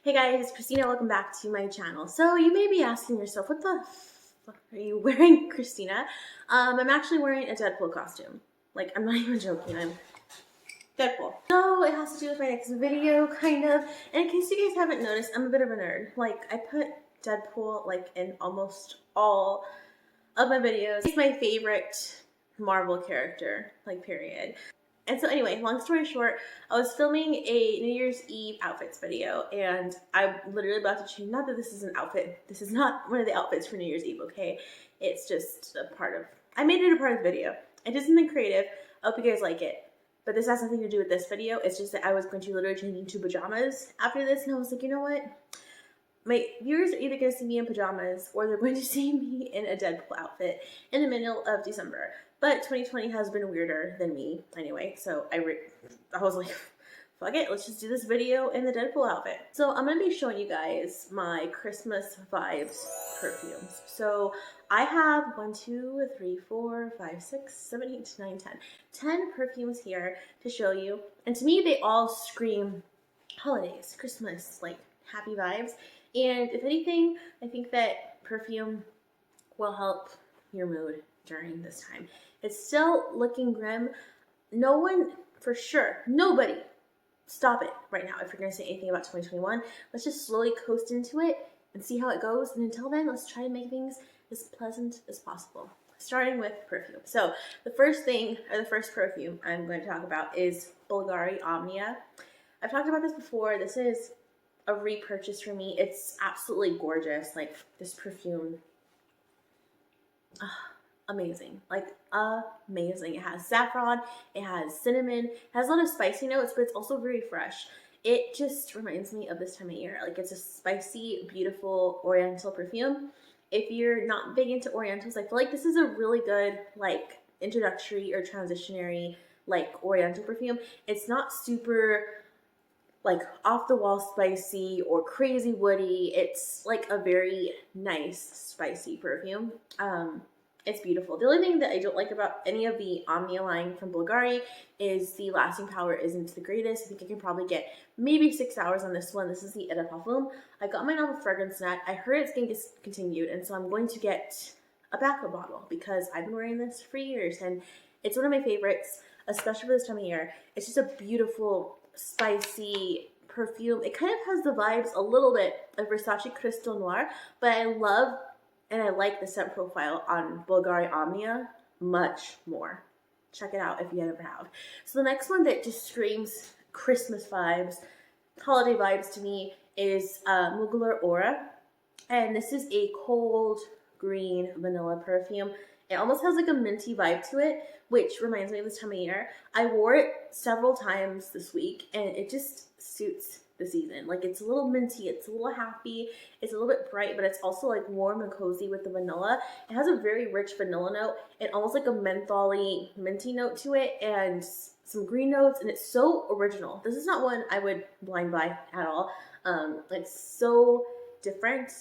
Hey guys, it's Christina. Welcome back to my channel. So you may be asking yourself, what the fuck are you wearing, Christina? I'm actually wearing a Deadpool costume. Like, I'm not even joking. I'm Deadpool. So it has to do with my next video, kind of. And in case you guys haven't noticed, I'm a bit of a nerd. Like, I put Deadpool like in almost all of my videos. He's my favorite Marvel character, like, period. And so anyway, long story short, I was filming a New Year's Eve outfits video, and I'm literally about to change. Not that this is an outfit. This is not one of the outfits for New Year's Eve, okay? It's just a part of, I made it a part of the video. I did something creative. I hope you guys like it. But this has nothing to do with this video. It's just that I was going to literally change into pajamas after this, and I was like, you know what? My viewers are either going to see me in pajamas or they're going to see me in a Deadpool outfit in the middle of December. But 2020 has been weirder than me anyway, so I was like, fuck it, let's just do this video in the Deadpool outfit. So I'm going to be showing you guys my Christmas vibes perfumes. So I have 1, 2, 3, 4, 5, 6, 7, 8, 9, 10 perfumes here to show you. And to me, they all scream holidays, Christmas, like happy vibes. And if anything, I think that perfume will help your mood during this time. It's still looking grim. No one, for sure, nobody, stop it right now if you're going to say anything about 2021. Let's just slowly coast into it and see how it goes. And until then, let's try to make things as pleasant as possible. Starting with perfume. So the first thing, or the first perfume I'm going to talk about is Bulgari Omnia. I've talked about this before. This is a repurchase for me. It's absolutely gorgeous. Like, this perfume, amazing. Like, amazing. It has saffron, it has cinnamon, it has a lot of spicy notes, but it's also very fresh. It just reminds me of this time of year. Like, it's a spicy, beautiful oriental perfume. If you're not big into orientals, I feel like this is a really good, like, introductory or transitionary, like, oriental perfume. It's not super, like, off the wall spicy or crazy woody. It's like a very nice spicy perfume. It's beautiful. The only thing that I don't like about any of the Omnia line from Bulgari is the lasting power isn't the greatest. I think I can probably get maybe 6 hours on this one. This is the Eau Parfum. I got mine off of Fragrance Net. I heard it's getting discontinued, and so I'm going to get a backup bottle because I've been wearing this for years, and it's one of my favorites, especially for this time of year. It's just a beautiful, spicy perfume. It kind of has the vibes a little bit of Versace Crystal Noir, but I love and I like the scent profile on Bulgari Omnia much more. Check it out if you ever have. So the next one that just screams Christmas vibes, holiday vibes to me is Mugler Aura. And this is a cold green vanilla perfume. It almost has like a minty vibe to it, which reminds me of this time of year. I wore it several times this week, and it just suits the season. Like, it's a little minty, it's a little happy, it's a little bit bright, but it's also like warm and cozy with the vanilla. It has a very rich vanilla note and almost like a mentholy minty note to it, and some green notes, and it's so original. This is not one I would blind buy at all. It's so different,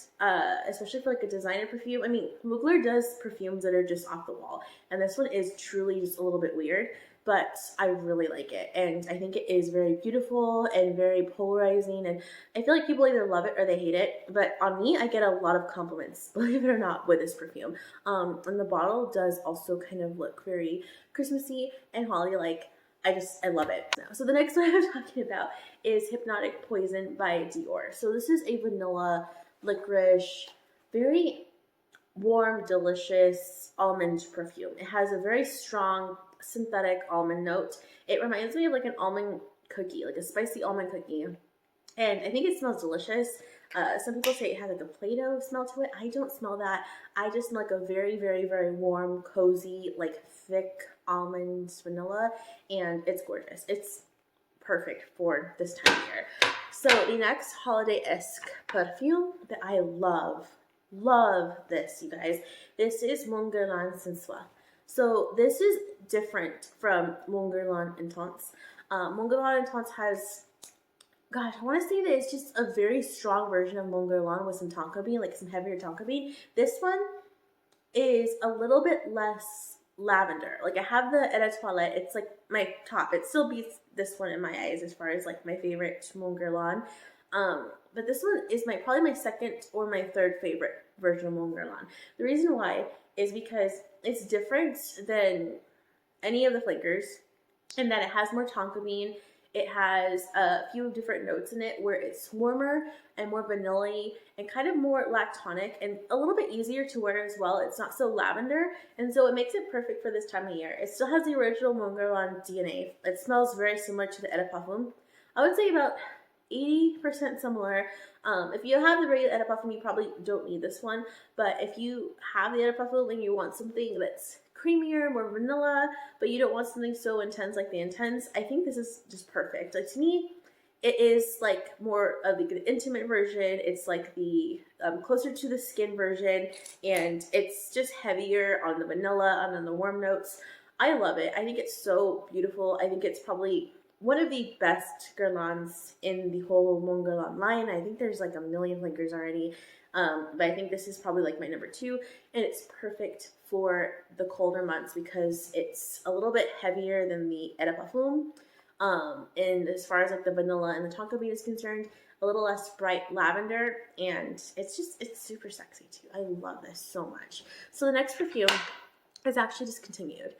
especially for like a designer perfume. I mean, Mugler does perfumes that are just off the wall, and this one is truly just a little bit weird, but I really like it, and I think it is very beautiful and very polarizing, and I feel like people either love it or they hate it, but on me, I get a lot of compliments, believe it or not, with this perfume. And the bottle does also kind of look very Christmassy and holly-like. I love it. So the next one I'm talking about is Hypnotic Poison by Dior. So this is a vanilla, licorice, very warm, delicious almond perfume. It has a very strong synthetic almond note. It reminds me of like an almond cookie, like a spicy almond cookie. And I think it smells delicious. Some people say it has like a Play-Doh smell to it. I don't smell that. I just smell like a very, very, very warm, cozy, like thick almond vanilla. And it's gorgeous. It's perfect for this time of year. So the next holiday-esque perfume that I love this, you guys. This is Mon Guerlain Sensuel. So this is different from Mon Guerlain Intense. Mon Guerlain Intense has, gosh, I want to say that it's just a very strong version of Mon Guerlain with some tonka bean, like some heavier tonka bean. This one is a little bit less lavender. Like, I have the Eau de Toilette. It's like my top. It still beats this one in my eyes as far as like my favorite Mon Guerlain. But this one is probably my second or my third favorite version of Mon Guerlain. The reason why is because it's different than any of the flankers in that it has more tonka bean. It has a few different notes in it where it's warmer and more vanilla-y and kind of more lactonic and a little bit easier to wear as well. It's not so lavender, and so it makes it perfect for this time of year. It still has the original Mon Guerlain DNA. It smells very similar to the Eau de Parfum. I would say about 80% similar. If you have the regular Eau de Parfum, you probably don't need this one. But if you have the Eau de Parfum and you want something that's creamier, more vanilla, but you don't want something so intense like the Intense, I think this is just perfect. Like, to me, it is like more of the intimate version. It's like the closer to the skin version, and it's just heavier on the vanilla and on the warm notes. I love it. I think it's so beautiful. I think it's probably one of the best Guerlains in the whole Mon Guerlain line. I think there's like a million flankers already. But I think this is probably like my number 2, and it's perfect for the colder months because it's a little bit heavier than the Eau de Parfum. And as far as like the vanilla and the tonka bean is concerned, a little less bright lavender, and it's super sexy too. I love this so much. So the next perfume is actually discontinued.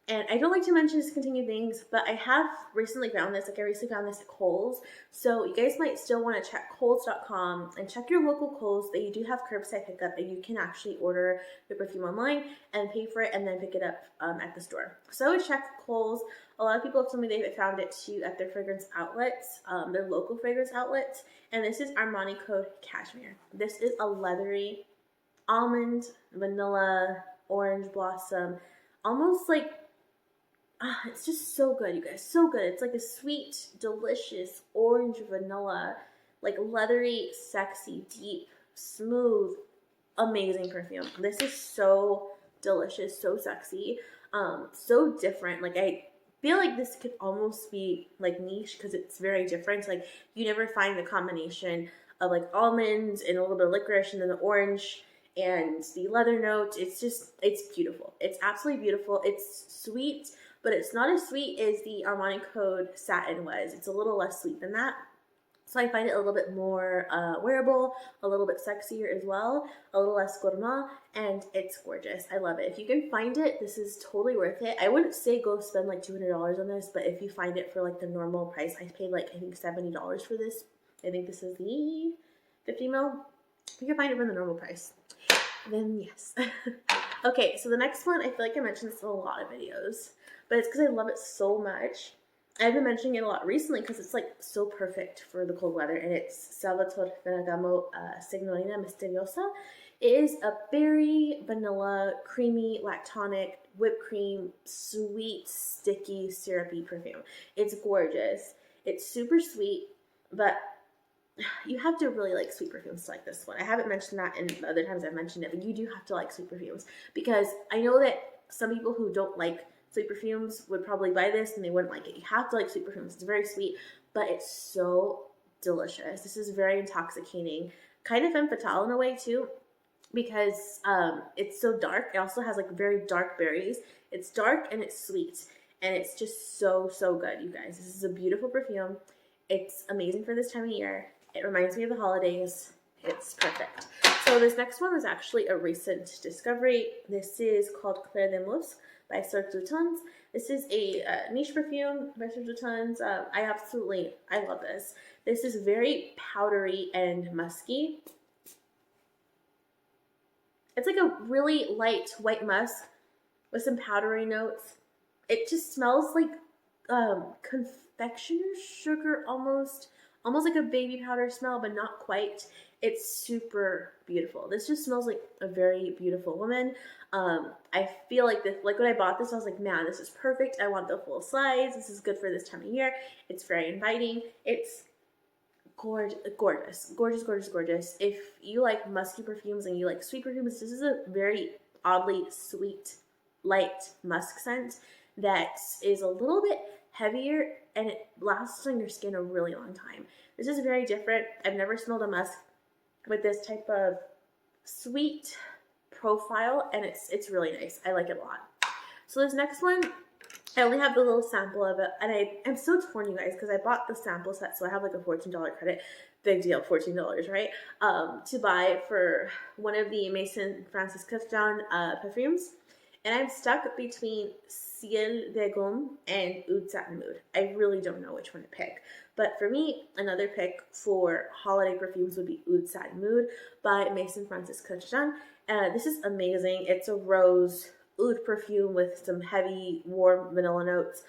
And I don't like to mention discontinued things, but I have recently found this. Like, I recently found this at Kohl's. So you guys might still want to check Kohl's.com and check your local Kohl's. They do have curbside pickup, and you can actually order your perfume online and pay for it and then pick it up at the store. So I would check Kohl's. A lot of people have told me they've found it too at their fragrance outlets, their local fragrance outlets. And this is Armani Code Cashmere. This is a leathery almond, vanilla, orange blossom, almost like, it's just so good, you guys. So good. It's like a sweet, delicious orange vanilla, like leathery, sexy, deep, smooth, amazing perfume. This is so delicious, so sexy, so different. Like, I feel like this could almost be like niche because it's very different. Like, you never find the combination of like almonds and a little bit of licorice and then the orange and the leather note. It's beautiful. It's absolutely beautiful. It's sweet, but it's not as sweet as the Armani Code Satin was. It's a little less sweet than that. So I find it a little bit more wearable, a little bit sexier as well, a little less gourmand, and it's gorgeous. I love it. If you can find it, this is totally worth it. I wouldn't say go spend like $200 on this, but if you find it for like the normal price, I paid like, I think $70 for this. I think this is the 50 ml. If you can find it for the normal price, then yes. Okay, so the next one, I feel like I mentioned this in a lot of videos, but it's because I love it so much. I've been mentioning it a lot recently because it's like so perfect for the cold weather, and it's Salvatorre Ferragamo Signorina Misteriosa. It is a berry, vanilla, creamy, lactonic, whipped cream, sweet, sticky, syrupy perfume. It's gorgeous. It's super sweet, but you have to really like sweet perfumes to like this one. I haven't mentioned that in the other times I've mentioned it, but you do have to like sweet perfumes because I know that some people who don't like sweet perfumes would probably buy this and they wouldn't like it. You have to like sweet perfumes. It's very sweet, but it's so delicious. This is very intoxicating, kind of femme fatale in a way too, because it's so dark. It also has like very dark berries. It's dark and it's sweet, and it's just so good, you guys. This is a beautiful perfume. It's amazing for this time of year. It reminds me of the holidays. It's perfect. So this next one was actually a recent discovery. This is called Claire de Mousse by Serge Lutens. This is a niche perfume by Serge Lutens. I love this. This is very powdery and musky. It's like a really light white musk with some powdery notes. It just smells like confectioner's sugar, almost like a baby powder smell, but not quite. It's super beautiful. This just smells like a very beautiful woman. I feel like this, like when I bought this, I was like, man, this is perfect. I want the full size. This is good for this time of year. It's very inviting. It's gorgeous. If you like musky perfumes and you like sweet perfumes, this is a very oddly sweet, light musk scent that is a little bit heavier, and it lasts on your skin a really long time. This is very different. I've never smelled a musk with this type of sweet profile, and it's really nice. I like it a lot. So this next one, I only have the little sample of it, and I'm so torn, you guys, because I bought the sample set, so I have like a $14 credit, big deal, $14, right? To buy for one of the Maison Francis Kurkdjian perfumes. And I'm stuck between Ciel de Gomme and Oud Satin Mood. I really don't know which one to pick. But for me, another pick for holiday perfumes would be Oud Satin Mood by Maison Francis Kurkdjian. This is amazing. It's a rose oud perfume with some heavy, warm vanilla notes.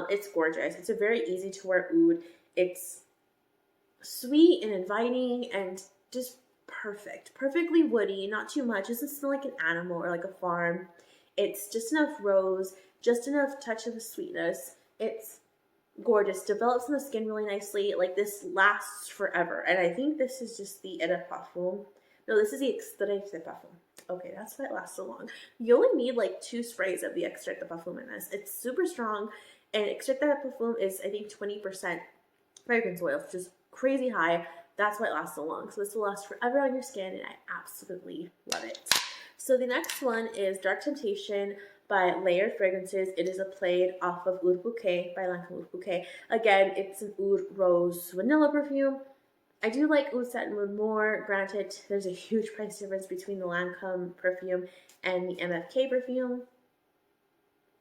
It's gorgeous. It's a very easy to wear oud. It's sweet and inviting and just perfect. Perfectly woody, not too much. It doesn't smell like an animal or like a farm. It's just enough rose, just enough touch of sweetness. It's gorgeous. Develops in the skin really nicely. Like, this lasts forever. And I think this is just the Eau de Parfum. No, this is the Extrait de Parfum. Okay, that's why it lasts so long. You only need like 2 sprays of the Extrait de Parfum in this. It's super strong. And Extrait de Parfum is, I think, 20% fragrance oil, which is crazy high. That's why it lasts so long. So this will last forever on your skin, and I absolutely love it. So the next one is Dark Temptation by Layered Fragrances. It is a plaid off of Oud Bouquet by Lancôme Oud Bouquet. Again, it's an oud rose vanilla perfume. I do like Oud Satin Mood more. Granted, there's a huge price difference between the Lancôme perfume and the MFK perfume.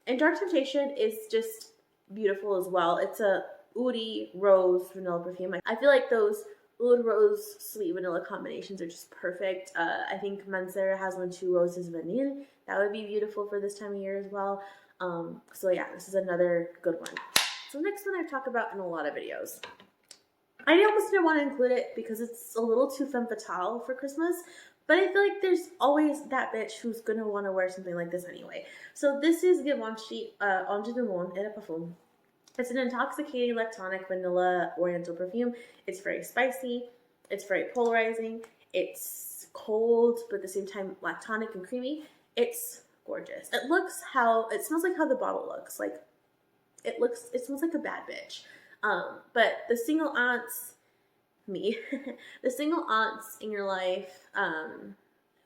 And Dark Temptation is just beautiful as well. It's a oudy rose vanilla perfume. I feel like those oud rose sweet vanilla combinations are just perfect. I think Mansera has one too, Roses Vanille. That would be beautiful for this time of year as well. So yeah, this is another good one. So next one I talk about in a lot of videos. I almost didn't want to include it because it's a little too femme fatale for Christmas, but I feel like there's always that bitch who's gonna want to wear something like this anyway. So this is Givenchy Ange du Monde Eau de Parfum. It's an intoxicating lactonic vanilla oriental perfume. It's very spicy. It's very polarizing. It's cold, but at the same time lactonic and creamy. It's gorgeous. It smells like how the bottle looks. Like, it smells like a bad bitch. But the single aunts, me, the single aunts in your life,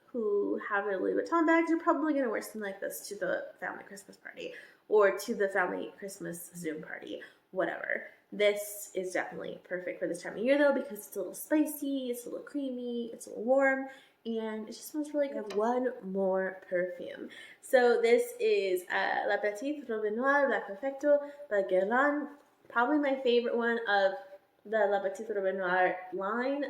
who have their Louis Vuitton bags are probably going to wear something like this to the family Christmas party or to the family Christmas Zoom party, whatever. This is definitely perfect for this time of year though, because it's a little spicy, it's a little creamy, it's a little warm, and it just smells really good. One more perfume. So this is La Petite, Robre Noir, by Perfecto, by Guerlain. Probably my favorite one of the La Petite Robre Noir line.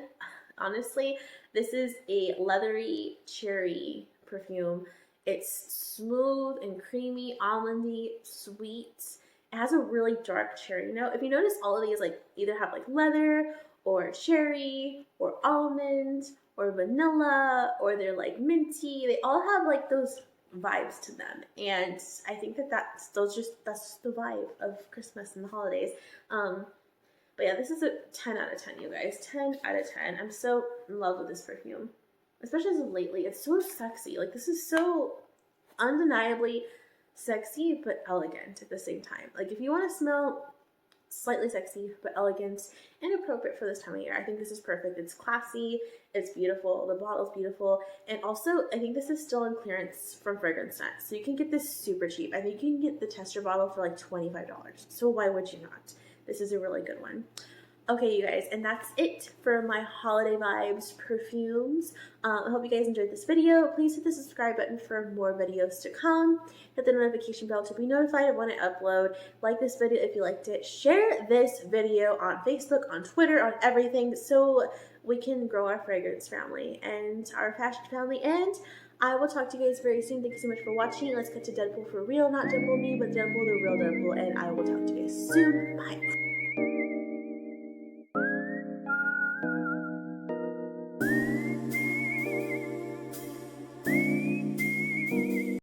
Honestly, this is a leathery cherry perfume. It's smooth and creamy, almondy, sweet. It has a really dark cherry note. If you notice, all of these like either have like leather or cherry or almond or vanilla, or they're like minty. They all have like those vibes to them, and I think that's just the vibe of Christmas and the holidays. But yeah, this is a 10 out of 10, you guys. 10 out of 10. I'm so in love with this perfume, especially as of lately. It's so sexy. Like, this is so undeniably sexy but elegant at the same time. Like, if you want to smell slightly sexy but elegant and appropriate for this time of year, I think this is perfect. It's classy, it's beautiful, the bottle's beautiful, and also I think this is still in clearance from Fragrance Net, so you can get this super cheap. I think you can get the tester bottle for like $25, so why would you not? This is a really good one. Okay, you guys, and that's it for my holiday vibes perfumes. I hope you guys enjoyed this video. Please hit the subscribe button for more videos to come. Hit the notification bell to be notified of when I upload. Like this video if you liked it. Share this video on Facebook, on Twitter, on everything, so we can grow our fragrance family and our fashion family. And I will talk to you guys very soon. Thank you so much for watching. Let's get to Deadpool for real. Not Deadpool me, but Deadpool the real Deadpool. And I will talk to you guys soon. Bye.